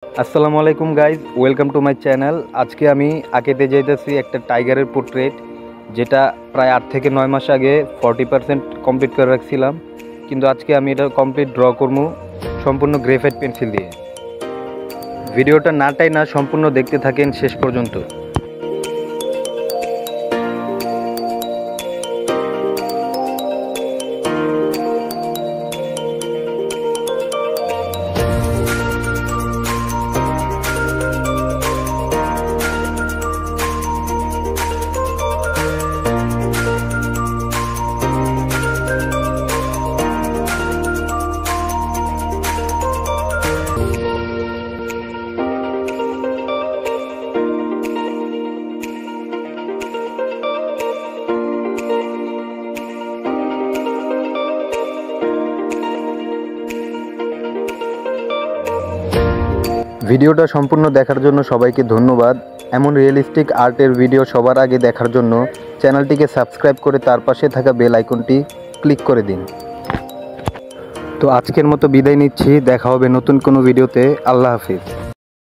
আসসালামু আলাইকুম guys, welcome to my channel. আজকে আমি আঁকিতে যাইতেছি একটা টাইগারের পোর্ট্রেট, যেটা প্রায় 8 থেকে 9 মাস আগে 40% কমপ্লিট করে রাখছিলাম। কিন্তু আজকে আমি এটা কমপ্লিট ড্র করবো সম্পূর্ণ গ্রেফাইট পেন্সিল দিয়ে। ভিডিওটা নাটাই না, সম্পূর্ণ দেখতে থাকেন শেষ পর্যন্ত। ভিডিওটা সম্পূর্ণ দেখার জন্য সবাইকে ধন্যবাদ। এমন রিয়েলিস্টিক আর্টের ভিডিও সবার আগে দেখার জন্য চ্যানেলটিকে সাবস্ক্রাইব করে তার পাশে থাকা বেল আইকনটি ক্লিক করে দিন। তো আজকের মতো বিদায় নিচ্ছি, দেখা হবে নতুন কোনো ভিডিওতে। আল্লাহ হাফিজ।